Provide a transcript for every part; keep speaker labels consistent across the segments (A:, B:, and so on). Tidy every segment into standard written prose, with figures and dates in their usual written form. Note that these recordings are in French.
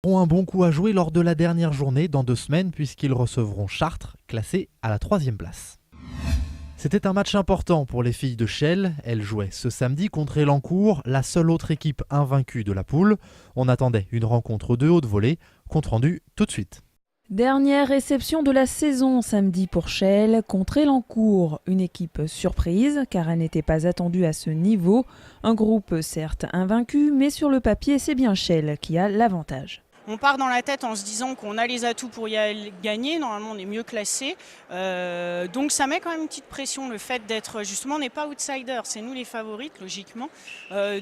A: auront un bon coup à jouer lors de la dernière journée dans 2 semaines puisqu'ils recevront Chartres, classé à la 3e place. C'était un match important pour les filles de Chelles. Elles jouaient ce samedi contre Élancourt, la seule autre équipe invaincue de la poule. On attendait une rencontre de haute volée. Compte rendu tout de suite.
B: Dernière réception de la saison samedi pour Chelles contre Élancourt. Une équipe surprise car elle n'était pas attendue à ce niveau. Un groupe certes invaincu, mais sur le papier c'est bien Chelles qui a l'avantage.
C: On part dans la tête en se disant qu'on a les atouts pour y aller gagner. Normalement, on est mieux classé. Donc ça met quand même une petite pression, le fait d'être, justement, on n'est pas outsider. C'est nous les favorites, logiquement.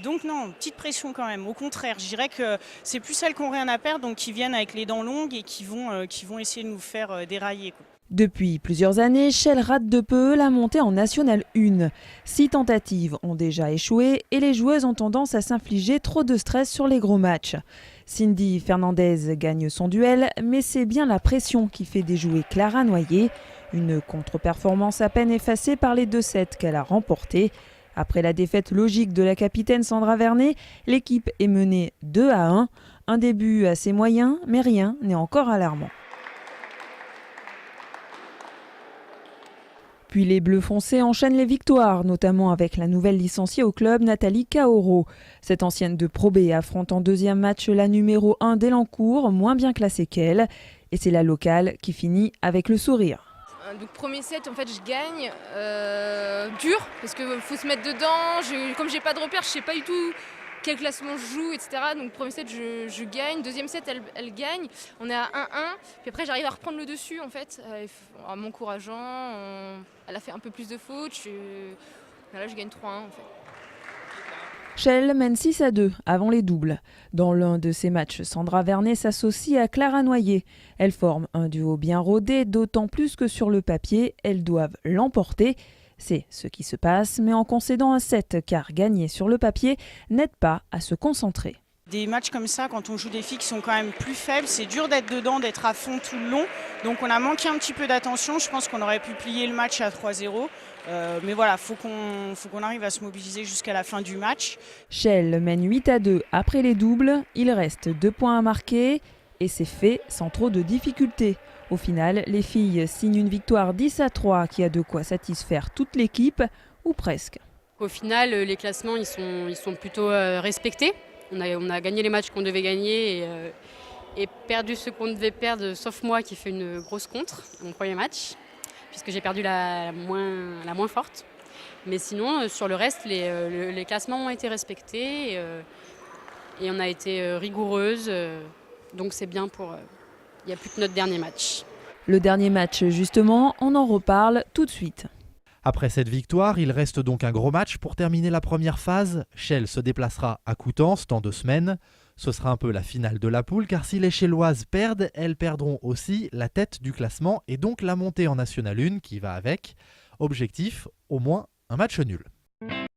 C: Donc non, petite pression quand même. Au contraire, je dirais que c'est plus celles qui n'ont rien à perdre, donc qui viennent avec les dents longues et qui vont essayer de nous faire dérailler, quoi.
B: Depuis plusieurs années, Chelles rate de peu la montée en National 1. 6 tentatives ont déjà échoué et les joueuses ont tendance à s'infliger trop de stress sur les gros matchs. Cindy Fernandez gagne son duel, mais c'est bien la pression qui fait déjouer Clara Noyer. Une contre-performance à peine effacée par les 2-7 qu'elle a remportés. Après la défaite logique de la capitaine Sandra Vernet, l'équipe est menée 2-1. Un début assez moyen, mais rien n'est encore alarmant. Puis les Bleus foncés enchaînent les victoires, notamment avec la nouvelle licenciée au club, Nathalie Kaoro. Cette ancienne de Pro B affronte en deuxième match la numéro 1 d'Élancourt, moins bien classée qu'elle. Et c'est la locale qui finit avec le sourire.
D: Donc premier set, en fait, je gagne dur, parce qu'il faut se mettre dedans. Comme j'ai pas de repère, je sais pas du tout quel classement je joue, etc. Donc premier set, je gagne. Deuxième set, elle gagne. On est à 1-1. Puis après, j'arrive à reprendre le dessus, en fait, en m'encourageant. Elle a fait un peu plus de fautes. Là, je gagne 3-1, en fait.
B: Chelles mène 6-2 avant les doubles. Dans l'un de ces matchs, Sandra Vernet s'associe à Clara Noyer. Elles forment un duo bien rodé, d'autant plus que sur le papier, elles doivent l'emporter. C'est ce qui se passe, mais en concédant un set, car gagner sur le papier n'aide pas à se concentrer.
C: Des matchs comme ça, quand on joue des filles qui sont quand même plus faibles, c'est dur d'être dedans, d'être à fond tout le long. Donc on a manqué un petit peu d'attention. Je pense qu'on aurait pu plier le match à 3-0. Mais voilà, faut qu'on arrive à se mobiliser jusqu'à la fin du match.
B: Chelles mène 8-2 après les doubles. Il reste 2 points à marquer et c'est fait sans trop de difficultés. Au final, les filles signent une victoire 10-3 qui a de quoi satisfaire toute l'équipe, ou presque.
E: Au final, les classements ils sont plutôt respectés. On a gagné les matchs qu'on devait gagner et perdu ceux qu'on devait perdre, sauf moi qui ai fait une grosse contre mon premier match, puisque j'ai perdu la moins forte. Mais sinon, sur le reste, les classements ont été respectés et on a été rigoureuse. Donc c'est bien il n'y a plus que notre dernier match.
B: Le dernier match, justement, on en reparle tout de suite.
A: Après cette victoire, il reste donc un gros match pour terminer la première phase. Chelles se déplacera à Coutances dans 2 semaines. Ce sera un peu la finale de la poule car si les Chelloises perdent, elles perdront aussi la tête du classement et donc la montée en National 1 qui va avec. Objectif, au moins un match nul.